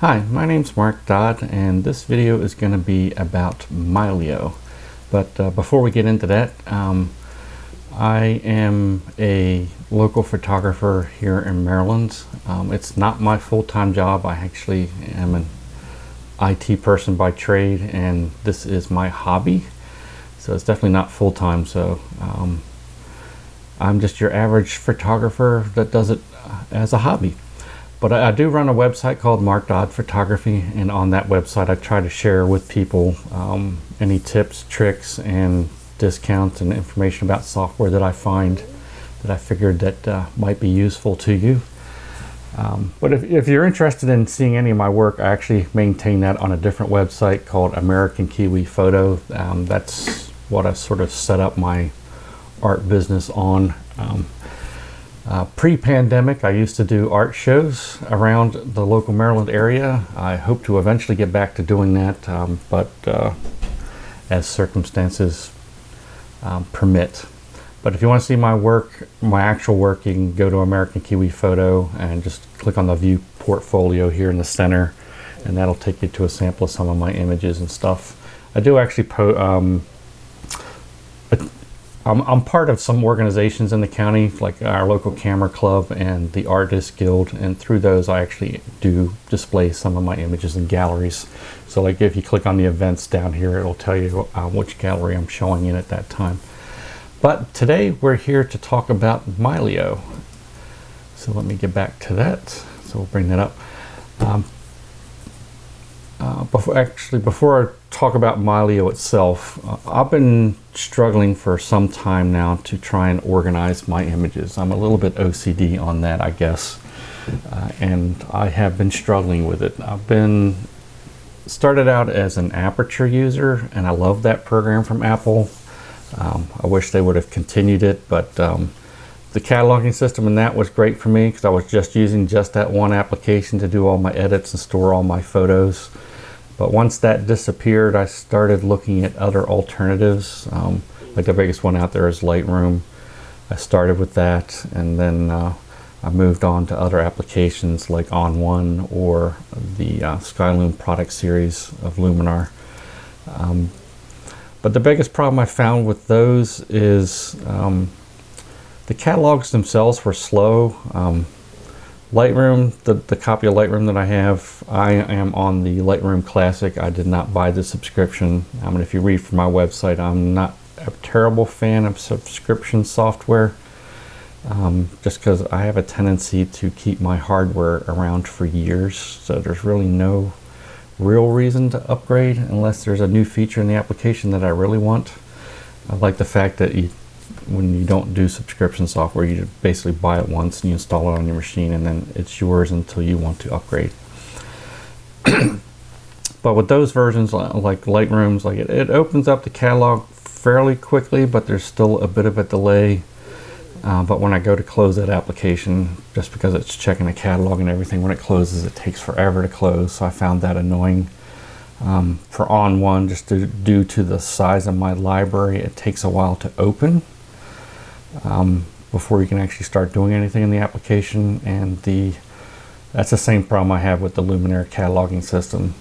Hi, my name's Mark Dodd, and this video is going to be about Mylio. But before we get into that, I am a local photographer here in Maryland. It's not my full-time job. I actually am an IT person by trade, and this is my hobby. So it's definitely not full-time. So I'm just your average photographer that does it as a hobby. But I do run a website called Mark Dodd Photography, and on that website I try to share with people any tips, tricks, and discounts and information about software that I find that I figured that might be useful to you. But if you're interested in seeing any of my work, I actually maintain that on a different website called American Kiwi Photo. That's what I sort of set up my art business on. Pre-pandemic, I used to do art shows around the local Maryland area. I hope to eventually get back to doing that, but as circumstances permit. But if you want to see my work, my actual work, you can go to American Kiwi Photo and just click on the View Portfolio here in the center, and that'll take you to a sample of some of my images and stuff. I do actually I'm part of some organizations in the county, like our local camera club and the Artists Guild, and through those I actually do display some of my images in galleries. So like if you click on the events down here, it'll tell you which gallery I'm showing in at that time. But today we're here to talk about Mylio. So let me get back to that. So we'll bring that up. Before I talk about Mylio itself, I've been struggling for some time now to try and organize my images. I'm a little bit OCD on that, I guess, and I have been struggling with it. I've been started out as an Aperture user, and I love that program from Apple. I wish they would have continued it, but the cataloging system in that was great for me because I was just using just that one application to do all my edits and store all my photos. But once that disappeared, I started looking at other alternatives. Like the biggest one out there is Lightroom. I started with that, and then I moved on to other applications like On1 or the Skyloom product series of Luminar. But the biggest problem I found with those is the catalogs themselves were slow. Lightroom, the copy of Lightroom that I have, I am on the Lightroom Classic. I did not buy the subscription. I mean, if you read from my website, I'm not a terrible fan of subscription software, just because I have a tendency to keep my hardware around for years. So there's really no real reason to upgrade unless there's a new feature in the application that I really want. I like the fact that when you don't do subscription software, you basically buy it once and you install it on your machine, and then it's yours until you want to upgrade. But with those versions, like Lightroom's, like it opens up the catalog fairly quickly, but there's still a bit of a delay. But when I go to close that application, just because it's checking the catalog and everything, when it closes, it takes forever to close. So I found that annoying. For On1, just due to the size of my library, it takes a while to open before you can actually start doing anything in the application. And that's the same problem I have with the Luminar cataloging system.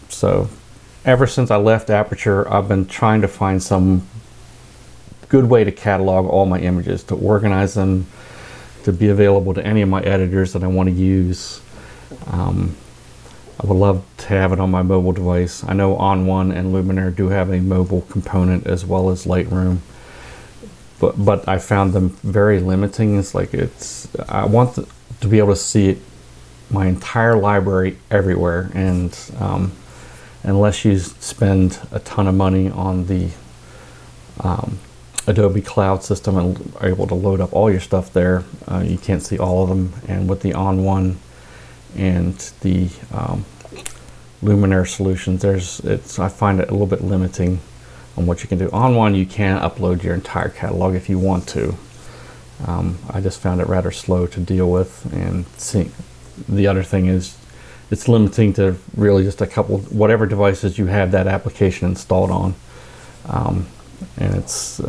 So ever since I left Aperture, I've been trying to find some good way to catalog all my images, to organize them, to be available to any of my editors that I want to use. I would love to have it on my mobile device. I know On1 and Luminar do have a mobile component as well as Lightroom, but I found them very limiting. It's like I want to be able to see my entire library everywhere, and unless you spend a ton of money on the Adobe Cloud system and are able to load up all your stuff there, you can't see all of them. And with the On1 and the Luminar solutions, I find it a little bit limiting on what you can do. On1, you can upload your entire catalog if you want to. I just found it rather slow to deal with, and the other thing is it's limiting to really just a couple, whatever devices you have that application installed on, and it's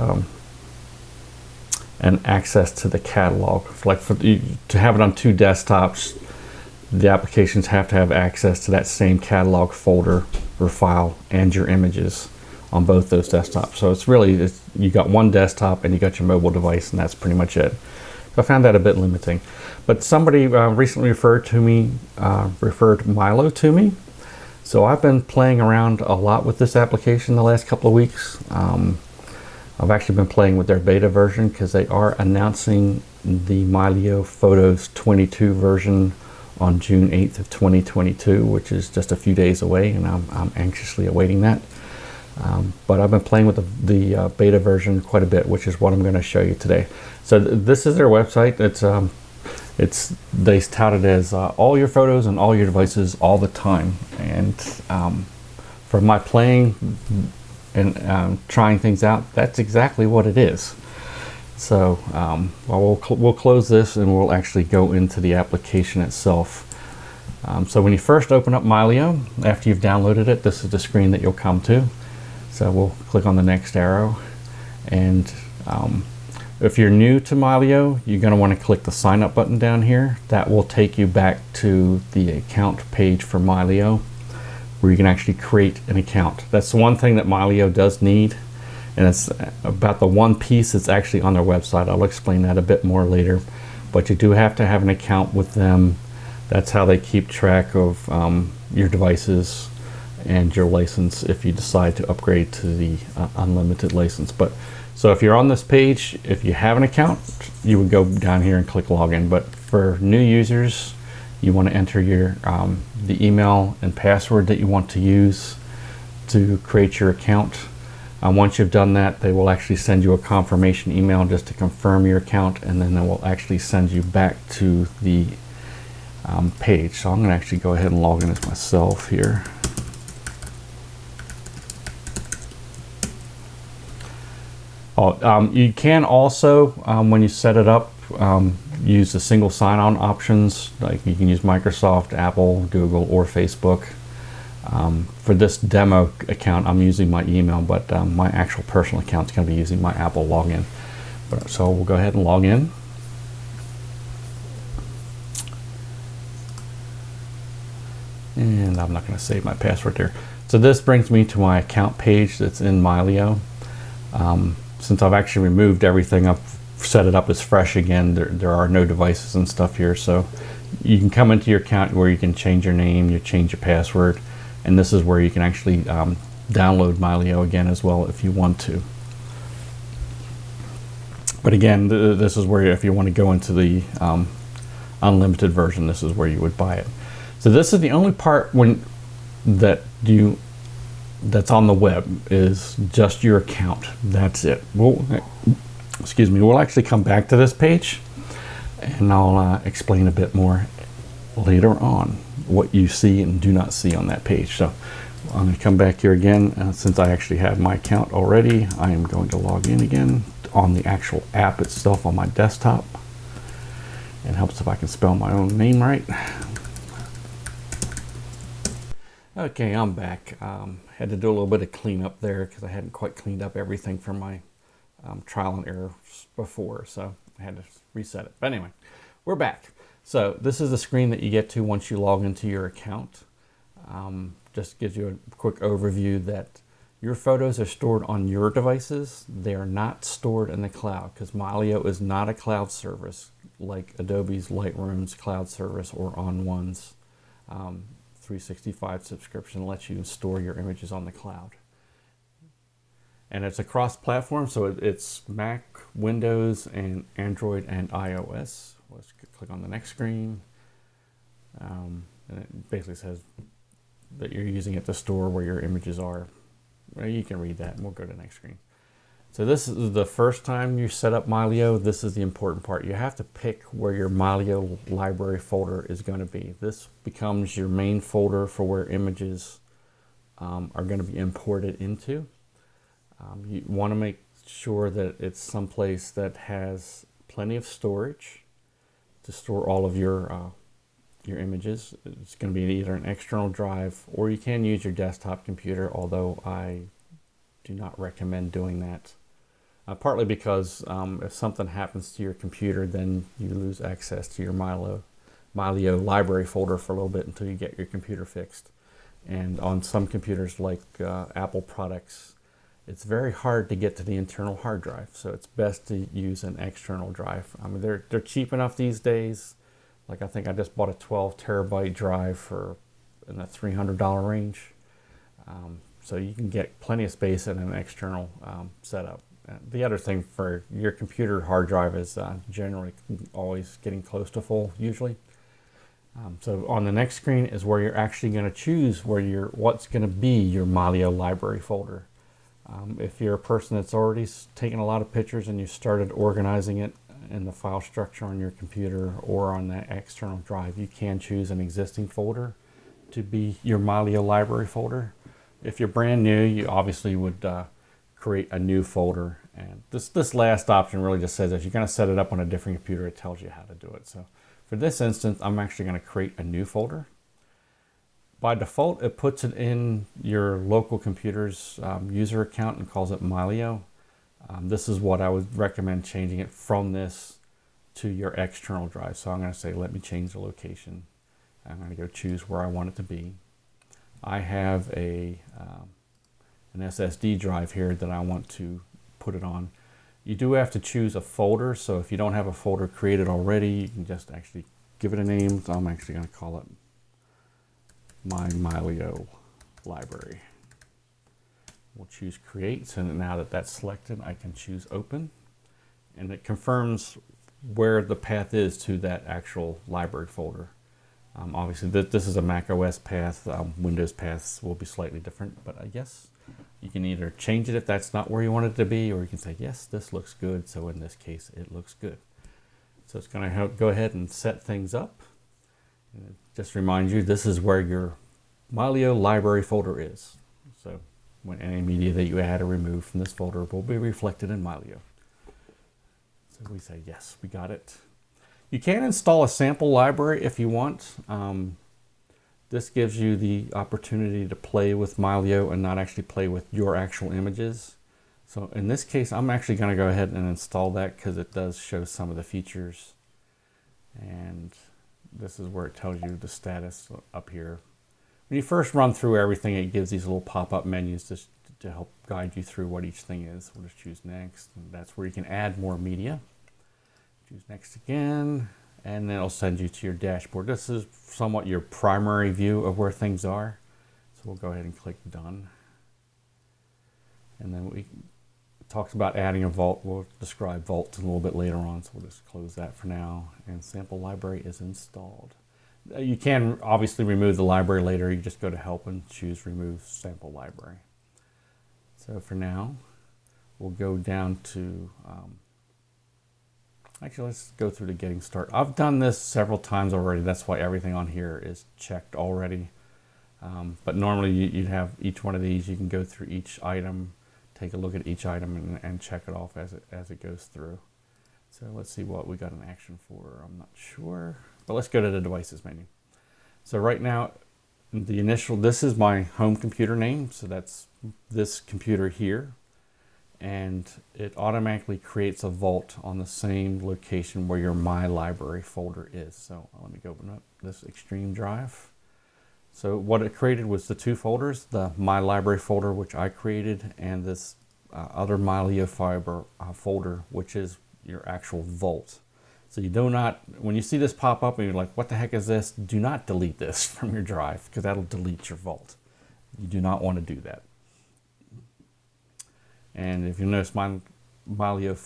and access to the catalog. Like to have it on two desktops, the applications have to have access to that same catalog folder or file and your images on both those desktops. So it's really, you got one desktop and you got your mobile device, and that's pretty much it. So I found that a bit limiting. But somebody recently referred Mylio to me. So I've been playing around a lot with this application the last couple of weeks. I've actually been playing with their beta version because they are announcing the Mylio Photos 22 version on June 8th of 2022, which is just a few days away, and I'm anxiously awaiting that. But I've been playing with the beta version quite a bit, which is what I'm going to show you today. So this is their website. They tout it as all your photos and all your devices all the time. And for my playing and trying things out, that's exactly what it is. So we'll close this and we'll actually go into the application itself. So when you first open up Mylio, after you've downloaded it, this is the screen that you'll come to. So we'll click on the next arrow, and if you're new to Mylio, you're going to want to click the sign up button down here. That will take you back to the account page for Mylio, where you can actually create an account. That's the one thing that Mylio does need, and it's about the one piece that's actually on their website. I'll explain that a bit more later, but you do have to have an account with them. That's how they keep track of your devices and your license if you decide to upgrade to the unlimited license. But so if you're on this page, if you have an account, you would go down here and click login. But for new users, you want to enter your the email and password that you want to use to create your account. Once you've done that, they will actually send you a confirmation email just to confirm your account, and then they will actually send you back to the page. So I'm going to actually go ahead and log in as myself here. You can also, when you set it up, use the single sign-on options. Like you can use Microsoft, Apple, Google, or Facebook. For this demo account, I'm using my email, but my actual personal account is going to be using my Apple login. So we'll go ahead and log in. And I'm not going to save my password there. So this brings me to my account page that's in Mylio. Since I've actually removed everything, I've set it up as fresh again. There are no devices and stuff here, so you can come into your account where you can change your name, you change your password, and this is where you can actually download Mylio again as well if you want to. But again, this is where if you want to go into the unlimited version, this is where you would buy it. So this is the only part that's on the web is just your account. That's it. We'll actually come back to this page, and I'll explain a bit more later on what you see and do not see on that page. So I'm going to come back here again. Since I actually have my account already, I am going to log in again on the actual app itself on my desktop. It helps if I can spell my own name right. Okay, I'm back. Had to do a little bit of cleanup there because I hadn't quite cleaned up everything from my trial and error before, so I had to reset it. But anyway, we're back. So this is the screen that you get to once you log into your account. Just gives you a quick overview that your photos are stored on your devices. They are not stored in the cloud because Mylio is not a cloud service like Adobe's Lightroom's cloud service or ON1's 365 subscription lets you store your images on the cloud. And it's a cross-platform, so it's Mac, Windows, and Android and iOS. Let's click on the next screen. And it basically says that you're using it to store where your images are. Well, you can read that, and we'll go to the next screen. So this is the first time you set up Mylio. This is the important part. You have to pick where your Mylio library folder is going to be. This becomes your main folder for where images are going to be imported into. You want to make sure that it's someplace that has plenty of storage to store all of your images. It's going to be either an external drive, or you can use your desktop computer, although I do not recommend doing that. Partly because if something happens to your computer, then you lose access to your Mylio Mylio library folder for a little bit until you get your computer fixed. And on some computers like Apple products, it's very hard to get to the internal hard drive. So it's best to use an external drive. I mean, they're cheap enough these days. Like I think I just bought a 12 terabyte drive for in the $300 range. So you can get plenty of space in an external setup. The other thing for your computer hard drive is generally always getting close to full usually. So on the next screen is where you're actually going to choose what's going to be your Mylio library folder. If you're a person that's already taken a lot of pictures and you started organizing it in the file structure on your computer or on that external drive, you can choose an existing folder to be your Mylio library folder. If you're brand new, you obviously would create a new folder. And this last option really just says if you're going to set it up on a different computer, it tells you how to do it. So for this instance, I'm actually going to create a new folder. By default, it puts it in your local computer's user account and calls it Mylio. This is what I would recommend changing it from this to your external drive. So I'm going to say, let me change the location. I'm going to go choose where I want it to be. I have an SSD drive here that I want to put it on. You do have to choose a folder, so if you don't have a folder created already, you can just actually give it a name. So I'm actually going to call it my Mylio library. We'll choose create, so now that that's selected, I can choose open, and it confirms where the path is to that actual library folder. Obviously this is a Mac OS path. Windows paths will be slightly different, but I guess you can either change it if that's not where you want it to be, or you can say, yes, this looks good. So in this case, it looks good. So it's going to go ahead and set things up. And just remind you, this is where your Mylio library folder is. So when any media that you add or remove from this folder will be reflected in Mylio. So we say, yes, we got it. You can install a sample library if you want. This gives you the opportunity to play with Mylio and not actually play with your actual images. So in this case, I'm actually going to go ahead and install that because it does show some of the features. And this is where it tells you the status up here. When you first run through everything, it gives these little pop-up menus to help guide you through what each thing is. We'll just choose next, and that's where you can add more media. Choose next again, and then it'll send you to your dashboard. This is somewhat your primary view of where things are. So we'll go ahead and click done. And then it talks about adding a vault. We'll describe vaults a little bit later on, so we'll just close that for now. And sample library is installed. You can obviously remove the library later. You just go to help and choose remove sample library. So for now, we'll go down to actually, let's go through the getting started. I've done this several times already. That's why everything on here is checked already. But normally you'd have each one of these. You can go through each item, take a look at each item, and check it off as it goes through. So let's see what we got an action for. I'm not sure. But let's go to the devices menu. So right now, this is my home computer name. So that's this computer here. And it automatically creates a vault on the same location where your My Library folder is. So let me go open up this Extreme drive. So what it created was the two folders, the My Library folder, which I created, and this other Mylio Fiber folder, which is your actual vault. So you do not, when you see this pop up and you're like, what the heck is this? Do not delete this from your drive, because that'll delete your vault. You do not want to do that. And if you notice, my Mylio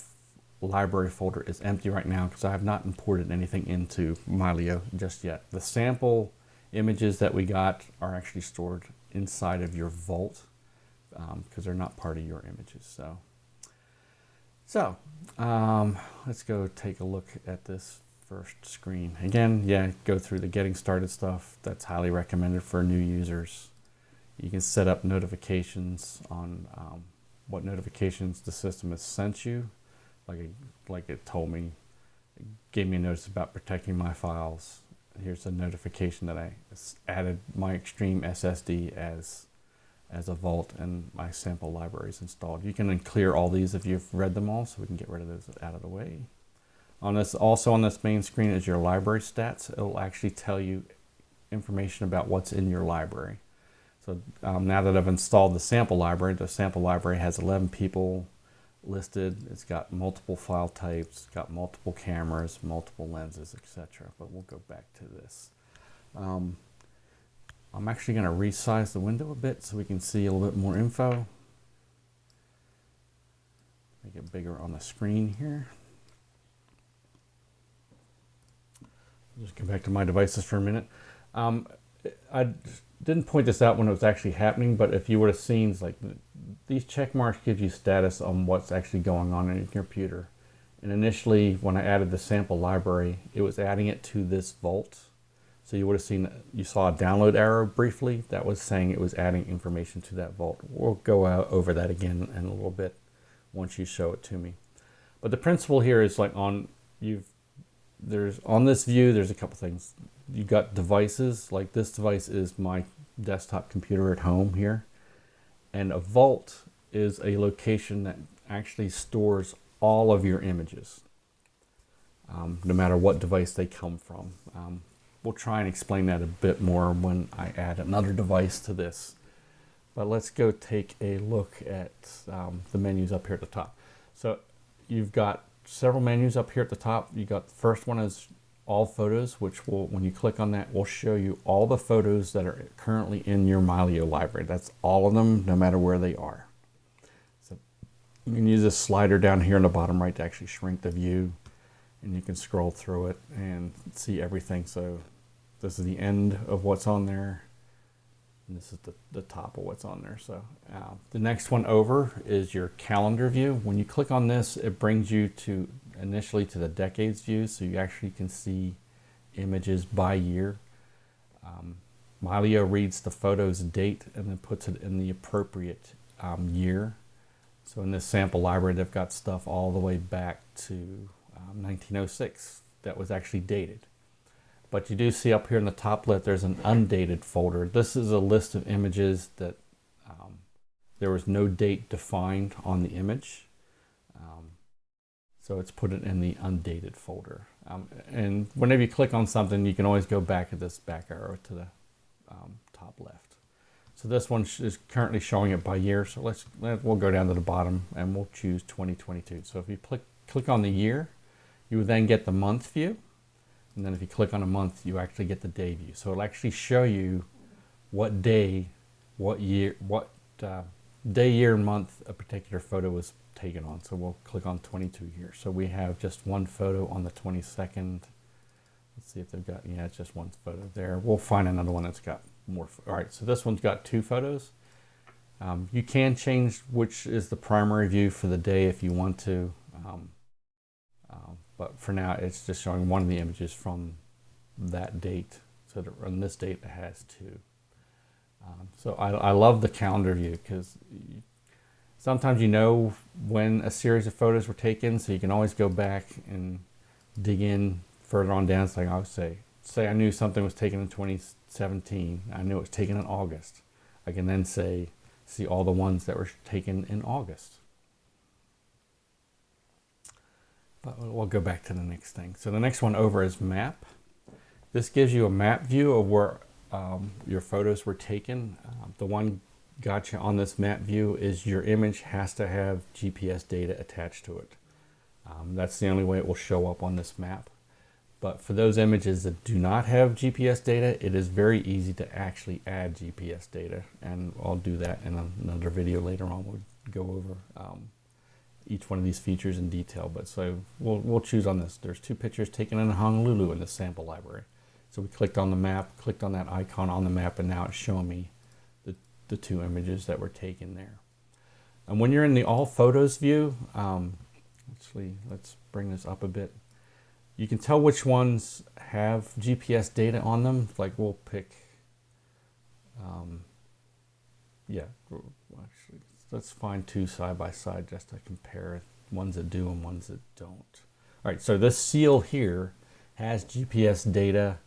library folder is empty right now because I have not imported anything into Mylio just yet. The sample images that we got are actually stored inside of your vault because they're not part of your images. So let's go take a look at this first screen. Again, yeah, go through the getting started stuff. That's highly recommended for new users. You can set up notifications on what notifications the system has sent you. Like it told me, it gave me a notice about protecting my files. Here's a notification that I added my Extreme SSD as a vault, and my sample library is installed. You can clear all these if you've read them all, so we can get rid of those out of the way. Also on this main screen is your library stats. It'll actually tell you information about what's in your library. So now that I've installed the sample library has 11 people listed. It's got multiple file types, got multiple cameras, multiple lenses, etc. But we'll go back to this. I'm actually going to resize the window a bit so we can see a little bit more info. Make it bigger on the screen here. Just go back to my devices for a minute. I didn't point this out when it was actually happening, but if you would have seen, like, these check marks give you status on what's actually going on in your computer. And initially, when I added the sample library, it was adding it to this vault. So you would have seen, you saw a download arrow briefly. That was saying it was adding information to that vault. We'll go over that again in a little bit once you show it to me. But the principle here is, like, on this view, there's a couple things. You've got devices, like this device is my desktop computer at home here. And a vault is a location that actually stores all of your images, no matter what device they come from. We'll try and explain that a bit more when I add another device to this. But let's go take a look at the menus up here at the top. So you've got several menus up here at the top. You got the first one is all photos, which will, when you click on that, will show you all the photos that are currently in your Mylio library. That's all of them, no matter where they are. So you can use this slider down here in the bottom right to actually shrink the view, and you can scroll through it and see everything. So this is the end of what's on there, and this is the top of what's on there. So the next one over is your calendar view. When you click on this, it brings you to initially to the decades view, so you actually can see images by year. Mylio reads the photo's date and then puts it in the appropriate year. So in this sample library, they've got stuff all the way back to 1906 that was actually dated. But you do see up here in the top left, there's an undated folder. This is a list of images that there was no date defined on the image. So it's put it in the undated folder. And whenever you click on something, you can always go back at this back arrow to the top left. So this one is currently showing it by year. So we'll go down to the bottom and we'll choose 2022. So if you click on the year, you would then get the month view. And then if you click on a month, you actually get the day view. So it'll actually show you what day, what year, what day, year, and month a particular photo was taken on. So we'll click on 22 here. So we have just one photo on the 22nd. Let's see if they've got, yeah, it's just one photo there. We'll find another one that's got more. All right, so this one's got 2 photos. You can change which is the primary view for the day if you want to. But for now, it's just showing one of the images from that date. So on this date, it has 2. So I love the calendar view because sometimes you know when a series of photos were taken, so you can always go back and dig in further on down. It's like I would say I knew something was taken in 2017. I knew it was taken in August. I can then see all the ones that were taken in August. But we'll go back to the next thing. So the next one over is map. This gives you a map view of where your photos were taken. The one gotcha on this map view is your image has to have GPS data attached to it. That's the only way it will show up on this map. But for those images that do not have GPS data, it is very easy to actually add GPS data. And I'll do that in another video later on. We'll go over each one of these features in detail. But so we'll choose on this. There's 2 pictures taken in Honolulu in the sample library. So we clicked on the map, clicked on that icon on the map, and now it's showing me the 2 images that were taken there. And when you're in the all photos view, actually, let's bring this up a bit. You can tell which ones have GPS data on them. Like we'll pick, actually, let's find 2 side by side just to compare ones that do and ones that don't. All right, so this seal here has GPS data,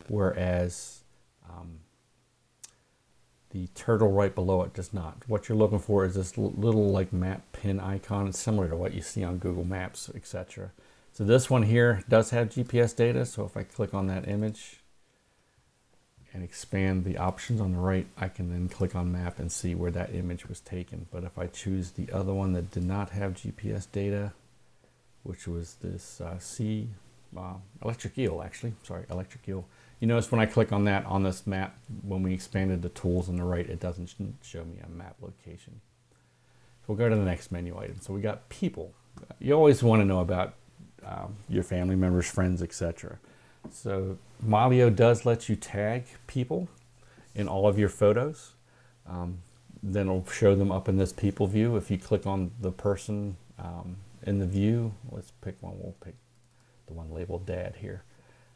whereas the turtle right below it does not. What you're looking for is this little like map pin icon. It's similar to what you see on Google Maps, etc. So this one here does have GPS data. So if I click on that image and expand the options on the right, I can then click on map and see where that image was taken. But if I choose the other one that did not have GPS data, which was this electric eel, electric eel. You notice when I click on that on this map, when we expanded the tools on the right, it doesn't show me a map location. So we'll go to the next menu item. So we got people. You always want to know about your family members, friends, etc. So Mylio does let you tag people in all of your photos. Then it'll show them up in this people view. If you click on the person in the view, let's pick one. We'll pick the one labeled Dad here.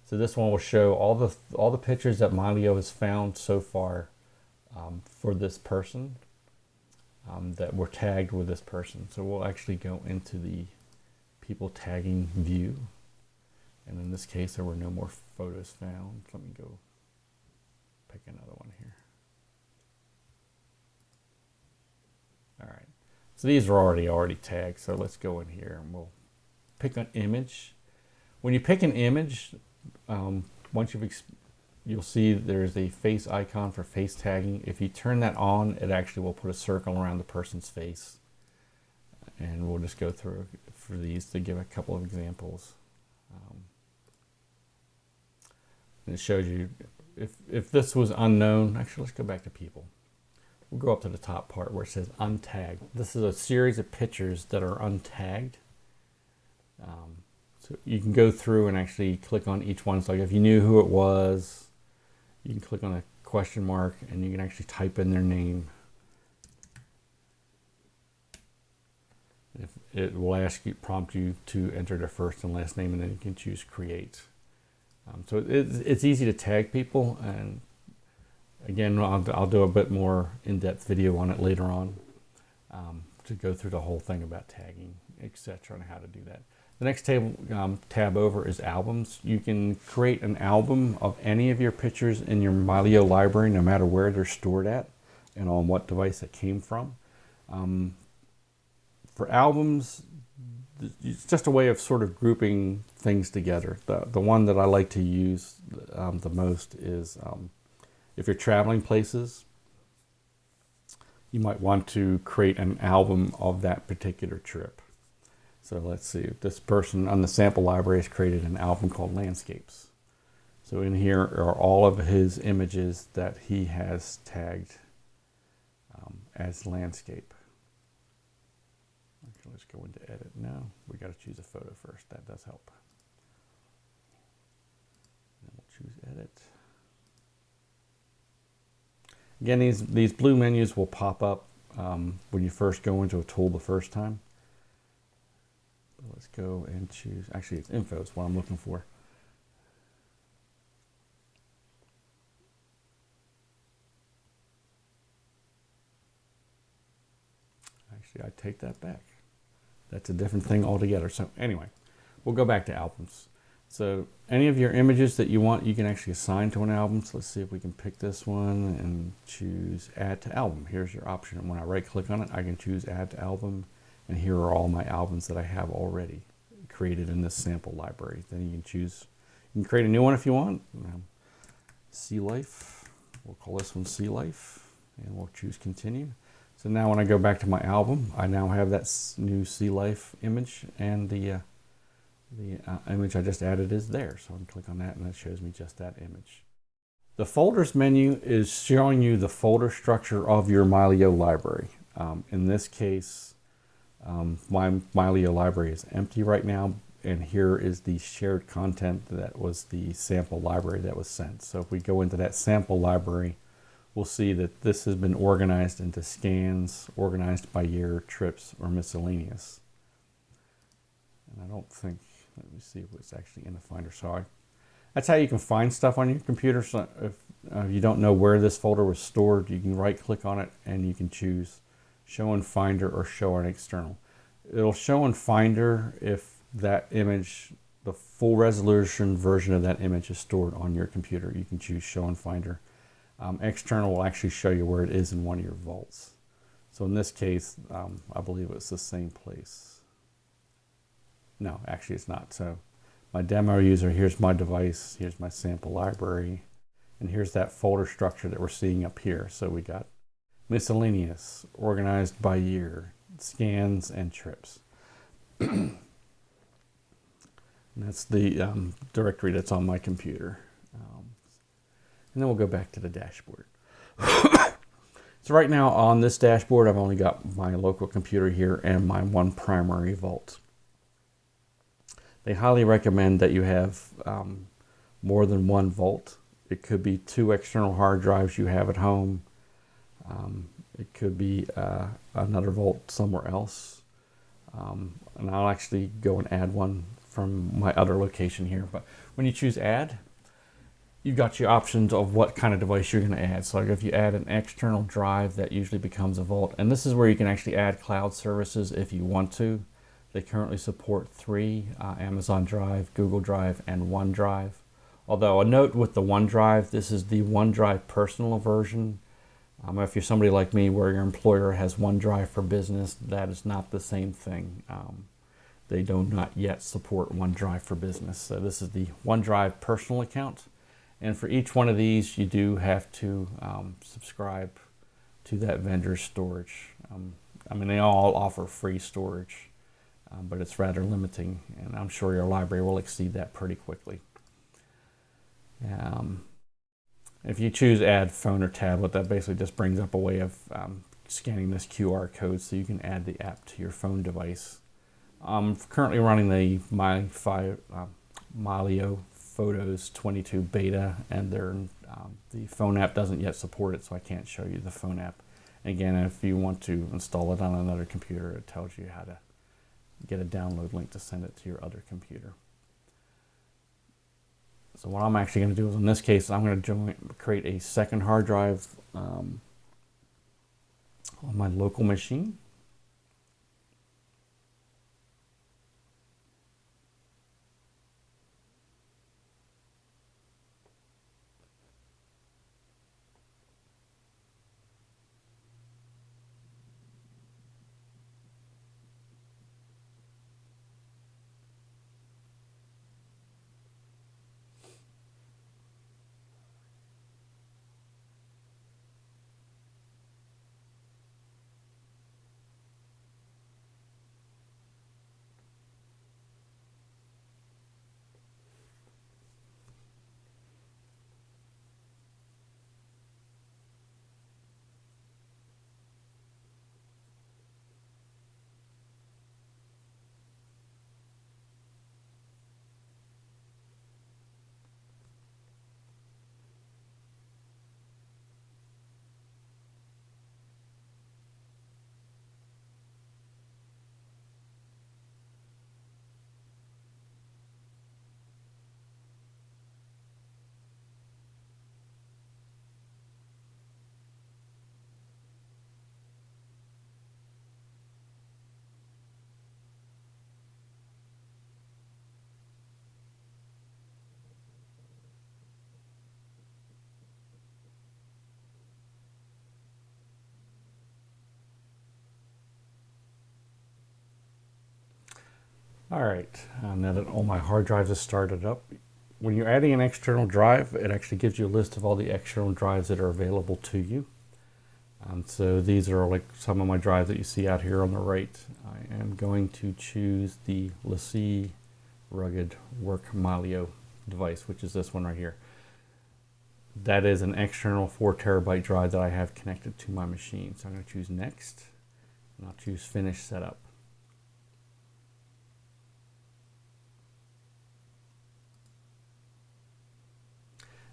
So this one will show all the pictures that Mylio has found so far for this person that were tagged with this person. So we'll actually go into the people tagging view, and in this case there were no more photos found. Let me go pick another one here. All right, so these are already tagged, so let's go in here and we'll pick an image. When you pick an image, once you'll see there's a face icon for face tagging. If you turn that on, it actually will put a circle around the person's face. And we'll just go through for these to give a couple of examples. And it shows you, if this was unknown, actually let's go back to people. We'll go up to the top part where it says untagged. This is a series of pictures that are untagged. So you can go through and actually click on each one. So if you knew who it was, you can click on a question mark and you can actually type in their name. If it will prompt you to enter their first and last name, and then you can choose create. So it's easy to tag people, and again, I'll do a bit more in-depth video on it later on to go through the whole thing about tagging, etc., and how to do that. The next tab over is albums. You can create an album of any of your pictures in your Mylio library, no matter where they're stored at and on what device it came from. For albums, it's just a way of sort of grouping things together. The one that I like to use the most is if you're traveling places, you might want to create an album of that particular trip. So let's see, this person on the sample library has created an album called Landscapes. So in here are all of his images that he has tagged as landscape. Okay, let's go into edit now. We got to choose a photo first. That does help. Then we'll choose edit. Again, these blue menus will pop up when you first go into a tool the first time. Let's go and choose, actually it's info is what I'm looking for. Actually, I take that back. That's a different thing altogether. So anyway, we'll go back to albums. So any of your images that you want, you can actually assign to an album. So let's see if we can pick this one and choose add to album. Here's your option. And when I right click on it, I can choose add to album. And here are all my albums that I have already created in this sample library. Then you can choose, you can create a new one if you want. Sea Life, we'll call this one Sea Life, and we'll choose continue. So now when I go back to my album, I now have that new Sea Life image, and the image I just added is there. So I can click on that and that shows me just that image. The folders menu is showing you the folder structure of your Mylio library. In this case, my Mylio library is empty right now, and here is the shared content that was the sample library that was sent. So if we go into that sample library, we'll see that this has been organized into scans, organized by year, trips, or miscellaneous. And I don't think, let me see if it's actually in the Finder. So that's how you can find stuff on your computer. So if you don't know where this folder was stored, you can right click on it and you can choose show in Finder or show in external. It'll show in Finder if that image, the full resolution version of that image is stored on your computer. You can choose show in Finder. External will actually show you where it is in one of your vaults. So in this case, I believe it's the same place. No, actually it's not. So my demo user, here's my device, here's my sample library, and here's that folder structure that we're seeing up here. So we got miscellaneous, organized by year, scans, and trips. And that's the directory that's on my computer. And then we'll go back to the dashboard. So right now on this dashboard, I've only got my local computer here and my one primary vault. They highly recommend that you have more than one vault. It could be 2 external hard drives you have at home. It could be another vault somewhere else. And I'll actually go and add one from my other location here. But when you choose add, you've got your options of what kind of device you're going to add. So like if you add an external drive, that usually becomes a vault. And this is where you can actually add cloud services if you want to. They currently support 3, Amazon Drive, Google Drive, and OneDrive. Although a note with the OneDrive, this is the OneDrive personal version. If you're somebody like me where your employer has OneDrive for business, that is not the same thing. They do not yet support OneDrive for business. So this is the OneDrive personal account. And for each one of these, you do have to subscribe to that vendor's storage. I mean, they all offer free storage, but it's rather limiting, and I'm sure your library will exceed that pretty quickly. If you choose add phone or tablet, that basically just brings up a way of scanning this QR code so you can add the app to your phone device. I'm currently running the Mylio Photos 22 beta, and the phone app doesn't yet support it, so I can't show you the phone app. Again, if you want to install it on another computer, it tells you how to get a download link to send it to your other computer. So what I'm actually going to do is, in this case, I'm going to create a second hard drive on my local machine. All right, now that all my hard drives are started up, when you're adding an external drive, it actually gives you a list of all the external drives that are available to you. So these are like some of my drives that you see out here on the right. I am going to choose the LaCie Rugged Work Mylio device, which is this one right here. That is an external 4 terabyte drive that I have connected to my machine. So I'm going to choose Next, and I'll choose Finish Setup.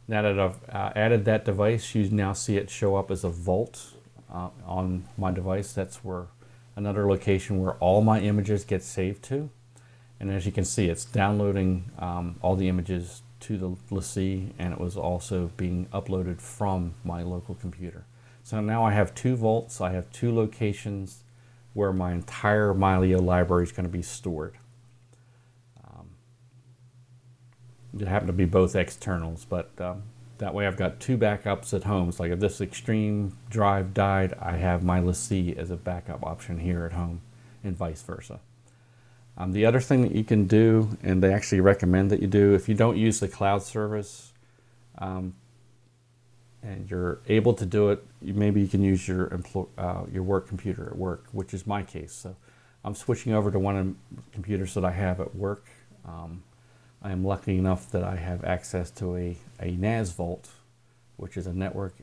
Now that I've added that device, you now see it show up as a vault on my device. That's where another location where all my images get saved to. And as you can see, it's downloading all the images to the LaCie, and it was also being uploaded from my local computer. So now I have 2 vaults. I have 2 locations where my entire Mylio library is going to be stored. It happened to be both externals, but that way I've got 2 backups at home. So like if this extreme drive died, I have my LaCie as a backup option here at home, and vice versa. The other thing that you can do, and they actually recommend that you do, if you don't use the cloud service, and you're able to do it, maybe you can use your work computer at work, which is my case. So I'm switching over to one of the computers that I have at work. I am lucky enough that I have access to a NAS Vault, which is a network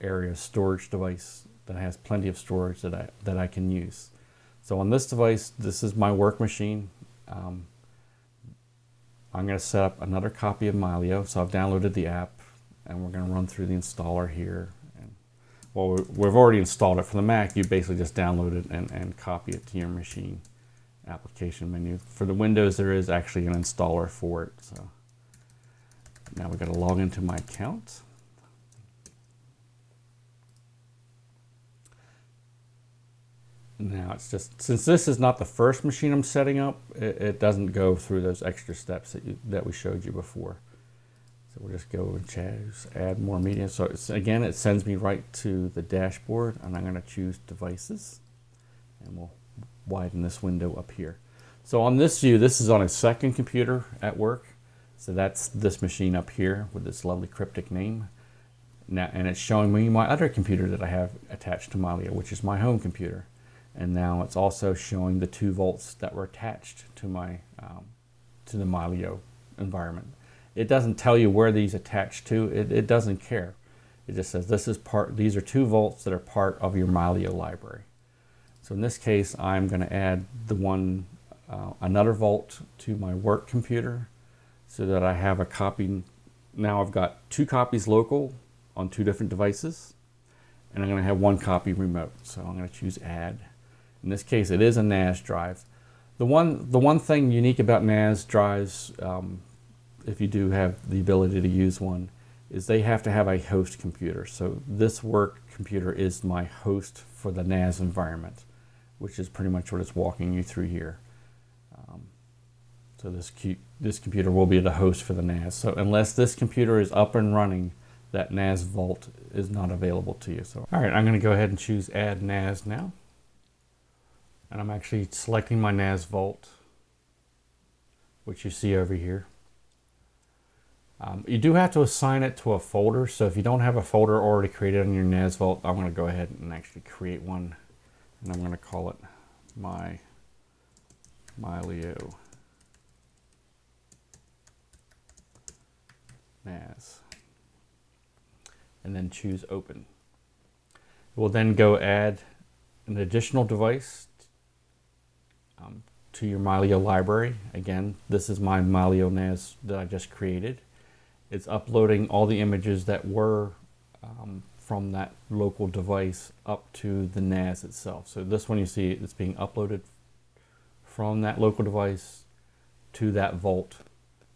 area storage device that has plenty of storage that I can use. So on this device, this is my work machine. I'm going to set up another copy of Mylio. So I've downloaded the app, and we're going to run through the installer here. And, well, we've already installed it. For the Mac, you basically just download it and copy it to your machine application menu. For the Windows, there is actually an installer for it. So now we've got to log into my account. Now it's just, since this is not the first machine I'm setting up, it doesn't go through those extra steps that we showed you before. So we'll just go and choose add more media. So again, it sends me right to the dashboard, and I'm going to choose devices, and we'll widen this window up here. So on this view, this is on a second computer at work. So that's this machine up here with this lovely cryptic name. Now, and it's showing me my other computer that I have attached to Mylio, which is my home computer. And now it's also showing the 2 volts that were attached to my to the Mylio environment. It doesn't tell you where these attach to. It doesn't care. It just says this is these are 2 volts that are part of your Mylio library. So in this case, I'm going to add another volt to my work computer, so that I have a copy. Now I've got 2 copies local on 2 different devices, and I'm going to have 1 copy remote. So I'm going to choose add. In this case, it is a NAS drive. The one thing unique about NAS drives, if you do have the ability to use one, is they have to have a host computer. So this work computer is my host for the NAS environment, which is pretty much what it's walking you through here. So this computer will be the host for the NAS. So unless this computer is up and running, that NAS Vault is not available to you. So all right, I'm going to go ahead and choose Add NAS now. And I'm actually selecting my NAS Vault, which you see over here. You do have to assign it to a folder. So if you don't have a folder already created on your NAS Vault, I'm going to go ahead and actually create one. And I'm going to call it my Mylio NAS. And then choose Open. We'll then go add an additional device to your Mylio library. Again, this is my Mylio NAS that I just created. It's uploading all the images that were from that local device up to the NAS itself. So this one, you see it's being uploaded from that local device to that vault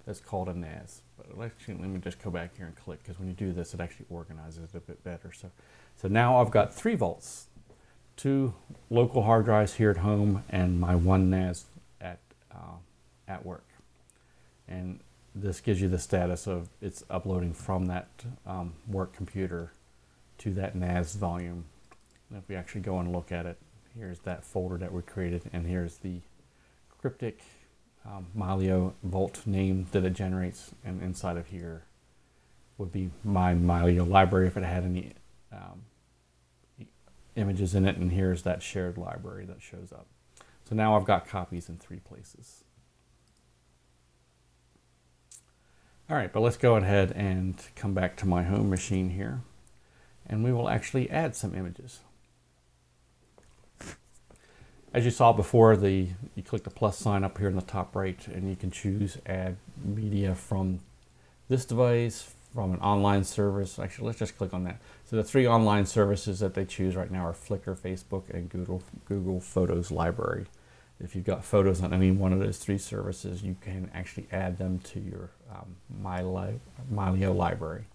that's called a NAS. But actually, let me just go back here and click, because when you do this, it actually organizes it a bit better. So now I've got 3 vaults, 2 local hard drives here at home, and my 1 NAS at work. And this gives you the status of it's uploading from that work computer to that NAS volume. And if we actually go and look at it, here's that folder that we created, and here's the cryptic Mylio Vault name that it generates, and inside of here would be my Mylio library if it had any images in it, and here's that shared library that shows up. So now I've got copies in 3 places. All right, but let's go ahead and come back to my home machine here, and we will actually add some images. As you saw before, you click the plus sign up here in the top right, and you can choose add media from this device, from an online service. Actually, let's just click on that. So the 3 online services that they choose right now are Flickr, Facebook, and Google Photos library. If you've got photos on any one of those 3 services, you can actually add them to your Mylio library.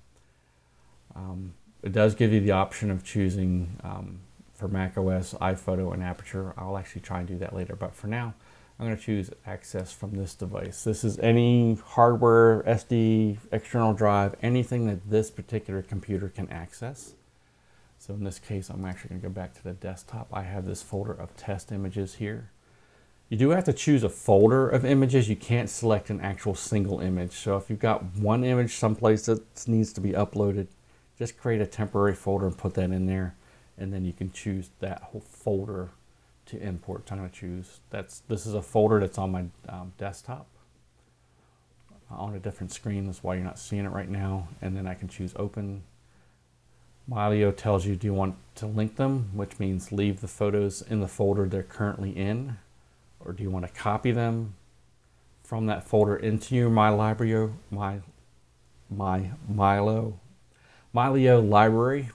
It does give you the option of choosing for macOS, iPhoto, and Aperture. I'll actually try and do that later, but for now, I'm going to choose access from this device. This is any hardware, SD, external drive, anything that this particular computer can access. So in this case, I'm actually going to go back to the desktop. I have this folder of test images here. You do have to choose a folder of images. You can't select an actual single image. So if you've got one image someplace that needs to be uploaded, just create a temporary folder and put that in there. And then you can choose that whole folder to import. So I'm going to choose, this is a folder that's on my desktop on a different screen. That's why you're not seeing it right now. And then I can choose open. Mylio tells you, do you want to link them, which means leave the photos in the folder they're currently in, or do you want to copy them from that folder into your Mylio library,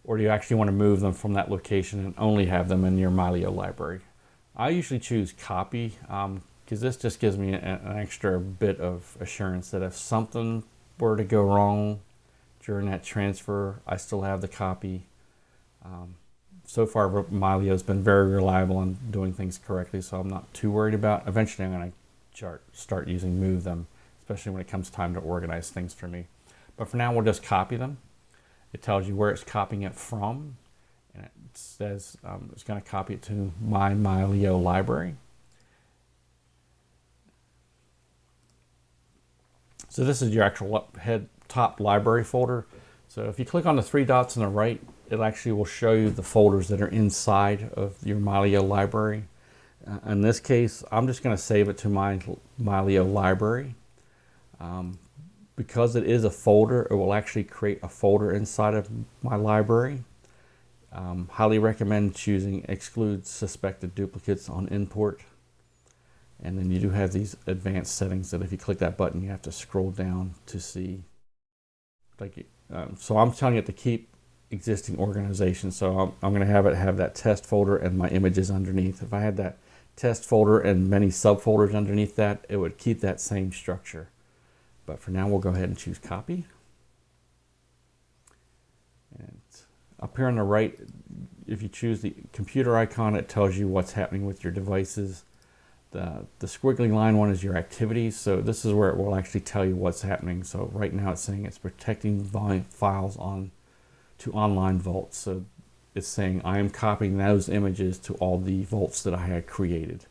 or do you actually want to move them from that location and only have them in your Mylio library? I usually choose copy because this just gives me an extra bit of assurance that if something were to go wrong during that transfer, I still have the copy. So far, Mylio has been very reliable in doing things correctly, so I'm not too worried about. Eventually, I'm going to start using move them, especially when it comes time to organize things for me. But for now, we'll just copy them. It tells you where it's copying it from, and it says it's going to copy it to my Mylio library. So this is your actual top library folder. So if you click on the three dots on the right, it actually will show you the folders that are inside of your Mylio library. In this case, I'm just going to save it to my Mylio library. Because it is a folder, it will actually create a folder inside of my library. Highly recommend choosing exclude suspected duplicates on import. And then you do have these advanced settings that if you click that button, you have to scroll down to see. So I'm telling it to keep existing organization. So I'm going to have that test folder and my images underneath. If I had that test folder and many subfolders underneath that, it would keep that same structure. But for now, we'll go ahead and choose copy. And up here on the right, if you choose the computer icon, it tells you what's happening with your devices. The squiggly line one is your activities. So this is where it will actually tell you what's happening. So right now it's saying it's protecting files to online vaults. So it's saying I am copying those images to all the vaults that I had created.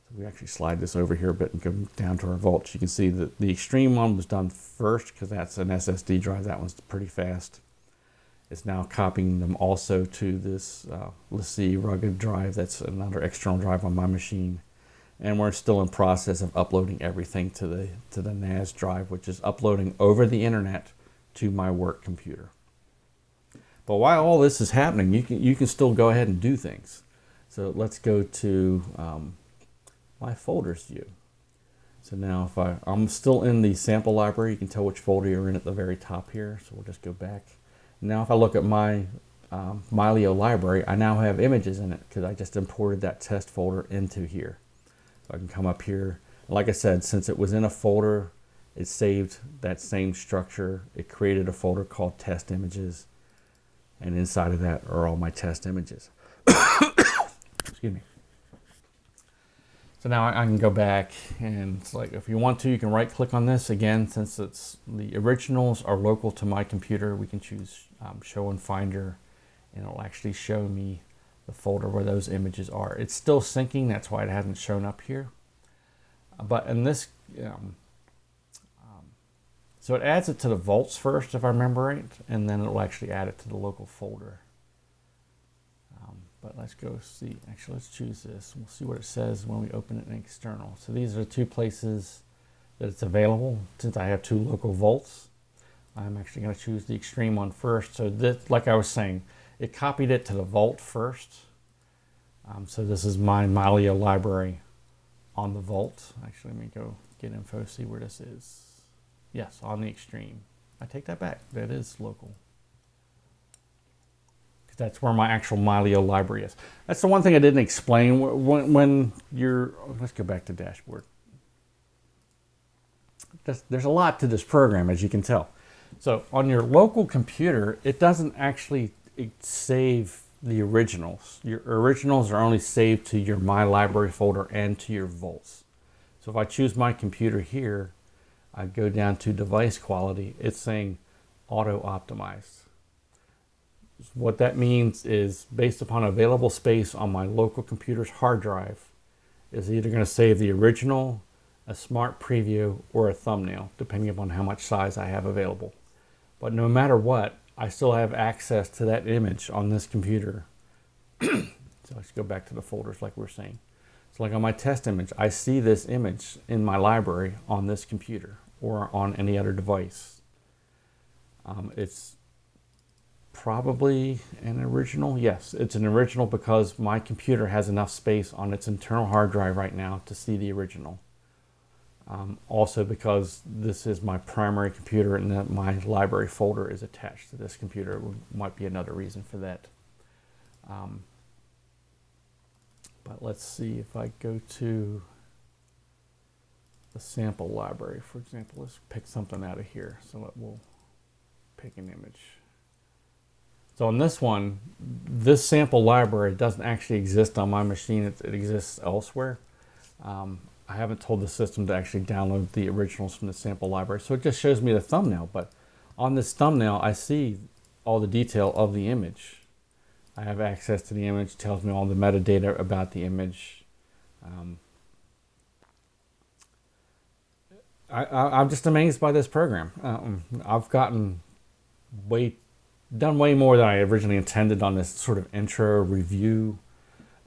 So we actually slide this over here a bit and go down to our vaults. You can see that the extreme one was done first because that's an SSD drive. That one's pretty fast. It's now copying them also to this LaCie rugged drive. That's another external drive on my machine. And we're still in process of uploading everything to the NAS drive, which is uploading over the internet to my work computer. But while all this is happening, you can still go ahead and do things. So let's go to my folders view. So now if I'm still in the sample library, you can tell which folder you're in at the very top here. So we'll just go back. Now if I look at my Mylio library, I now have images in it because I just imported that test folder into here. So I can come up here. Like I said, since it was in a folder, it saved that same structure. It created a folder called test images. And inside of that are all my test images. Excuse me. So now I can go back and it's like, if you want to, you can right click on this again. Since the originals are local to my computer, we can choose show in Finder, and it'll actually show me the folder where those images are. It's still syncing, that's why it hasn't shown up here. But in this, so it adds it to the vaults first, if I remember right, and then it will actually add it to the local folder. But let's go see, actually let's choose this. We'll see what it says when we open it in external. So these are the two places that it's available. Since I have two local vaults, I'm actually going to choose the extreme one first. So this, like I was saying, it copied it to the vault first. So this is my Mylio library on the vault. Actually, let me go get info, see where this is. Yes, on the extreme. I take that back. That is local. That's where my actual Mylio library is. That's the one thing I didn't explain when you're, let's go back to dashboard. There's a lot to this program, as you can tell. So on your local computer, it doesn't actually save the originals. Your originals are only saved to your My Library folder and to your vaults. So if I choose my computer here, I go down to device quality, it's saying auto optimized. What that means is based upon available space on my local computer's hard drive, is either going to save the original, a smart preview, or a thumbnail, depending upon how much size I have available. But no matter what, I still have access to that image on this computer. So let's go back to the folders like we were saying. So like on my test image, I see this image in my library on this computer or on any other device. It's probably an original. Yes, it's an original because my computer has enough space on its internal hard drive right now to see the original. Also because this is my primary computer and that my library folder is attached to this computer might be another reason for that. But let's see if I go to the sample library, for example. Let's pick something out of here. So we'll pick an image. So on this one, this sample library doesn't actually exist on my machine. It exists elsewhere. I haven't told the system to actually download the originals from the sample library. So it just shows me the thumbnail. But on this thumbnail, I see all the detail of the image. I have access to the image, tells me all the metadata about the image. I'm just amazed by this program. I've done way more than I originally intended on this sort of intro review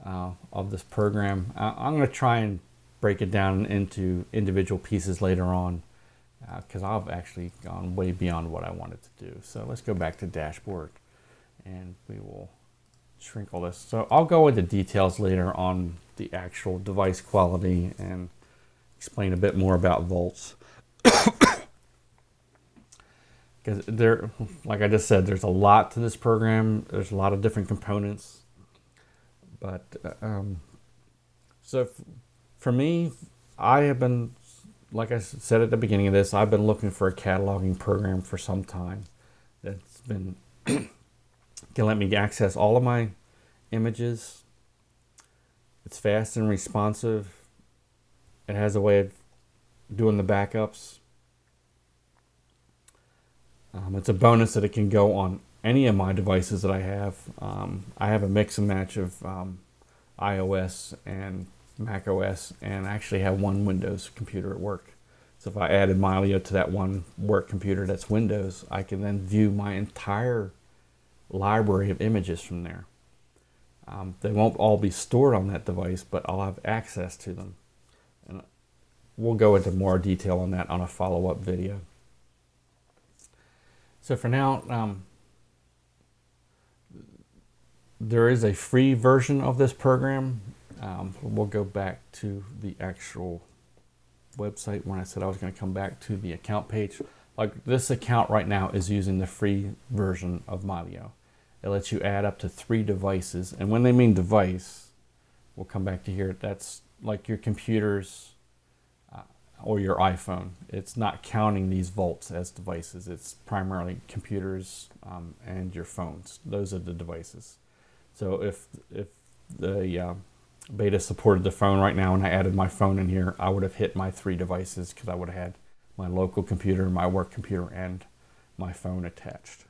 of this program. I'm going to try and break it down into individual pieces later on because I've actually gone way beyond what I wanted to do. So let's go back to dashboard and we will shrink all this. So I'll go into details later on the actual device quality and explain a bit more about volts. Because there, like I just said, there's a lot to this program. There's a lot of different components. But so for me, I have been, like I said at the beginning of this, I've been looking for a cataloging program for some time that's been can let me access all of my images. It's fast and responsive. It has a way of doing the backups. It's a bonus that it can go on any of my devices that I have. I have a mix and match of iOS and Mac OS, and I actually have one Windows computer at work. So if I added Mylio to that one work computer that's Windows, I can then view my entire library of images from there. They won't all be stored on that device, but I'll have access to them. And we'll go into more detail on that on a follow-up video. So for now, there is a free version of this program. We'll go back to the actual website when I said I was going to come back to the account page. Like this account right now is using the free version of Mylio. It lets you add up to 3 devices. And when they mean device, we'll come back to here. That's like your computers or your iPhone. It's not counting these volts as devices. It's primarily computers and your phones. Those are the devices. So if the beta supported the phone right now and I added my phone in here, I would have hit my 3 devices because I would have had my local computer, my work computer, and my phone attached.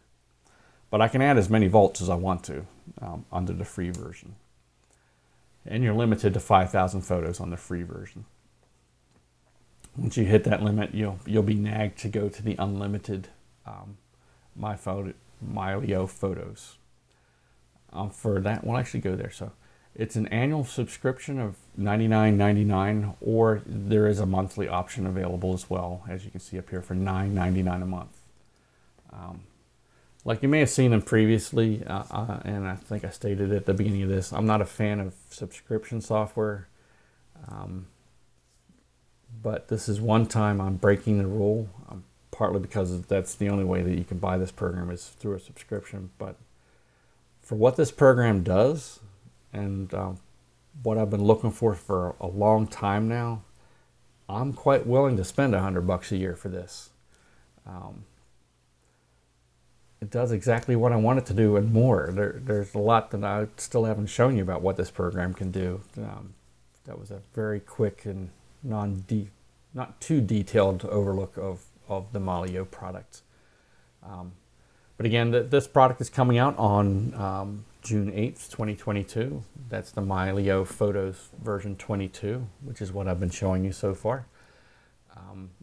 But I can add as many volts as I want to under the free version. And you're limited to 5,000 photos on the free version. Once you hit that limit, you'll be nagged to go to the unlimited Mylio Photos. For that, we'll actually go there. So it's an annual subscription of $99.99, or there is a monthly option available as well, as you can see up here, for $9.99 a month. Like you may have seen them previously, and I think I stated at the beginning of this, I'm not a fan of subscription software. But this is one time I'm breaking the rule, partly because that's the only way that you can buy this program is through a subscription. But for what this program does and what I've been looking for a long time now, I'm quite willing to spend $100 a year for this. It does exactly what I want it to do and more. There's a lot that I still haven't shown you about what this program can do. That was a very quick and not too detailed overlook of the Mylio product. But again, this product is coming out on June 8th, 2022. That's the Mylio Photos version 22, which is what I've been showing you so far.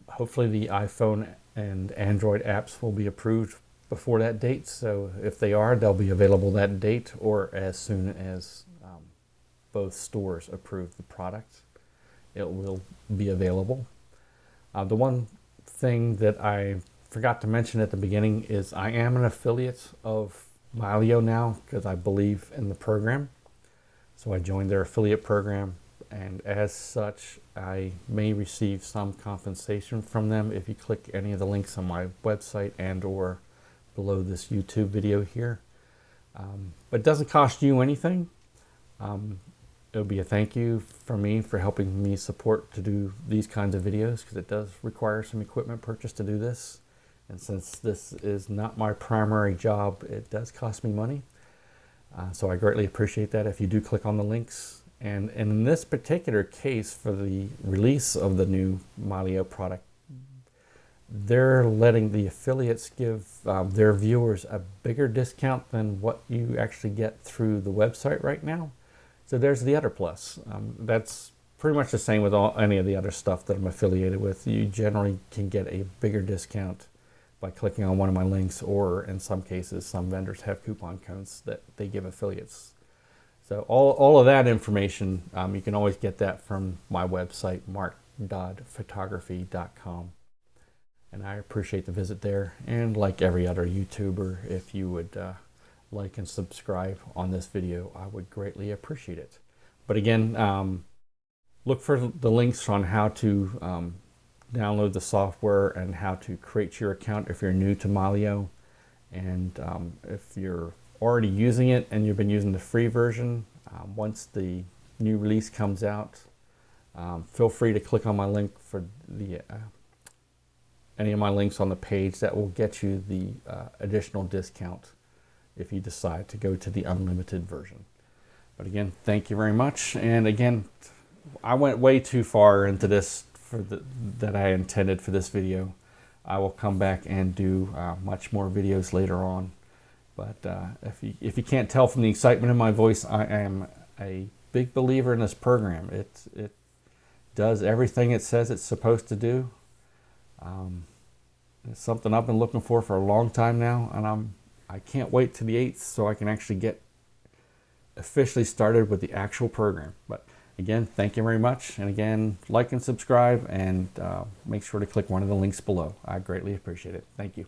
Hopefully the iPhone and Android apps will be approved before that date. So if they are, they'll be available that date or as soon as both stores approve the product, it will be available. The one thing that I forgot to mention at the beginning is I am an affiliate of Mylio now because I believe in the program. So I joined their affiliate program, and as such I may receive some compensation from them if you click any of the links on my website and or below this YouTube video here. But it doesn't cost you anything. It would be a thank you from me for helping me support to do these kinds of videos, because it does require some equipment purchase to do this. And since this is not my primary job, it does cost me money. So I greatly appreciate that if you do click on the links. And in this particular case, for the release of the new Mylio product, they're letting the affiliates give their viewers a bigger discount than what you actually get through the website right now. So there's the other plus. That's pretty much the same with any of the other stuff that I'm affiliated with. You generally can get a bigger discount by clicking on one of my links, or in some cases, some vendors have coupon codes that they give affiliates. So all of that information, you can always get that from my website, mark.photography.com. And I appreciate the visit there. And like every other YouTuber, if you would like and subscribe on this video, I would greatly appreciate it. But again, look for the links on how to download the software and how to create your account if you're new to Mylio. And if you're already using it and you've been using the free version, once the new release comes out, feel free to click on my link for the any of my links on the page. That will get you the additional discount if you decide to go to the unlimited version. But again, thank you very much. And again, I went way too far into this that I intended for this video. I will come back and do much more videos later on. But if you can't tell from the excitement in my voice, I am a big believer in this program. It does everything it says it's supposed to do. It's something I've been looking for a long time now, and I can't wait to the 8th so I can actually get officially started with the actual program. But again, thank you very much. And again, like and subscribe, and make sure to click one of the links below. I greatly appreciate it. Thank you.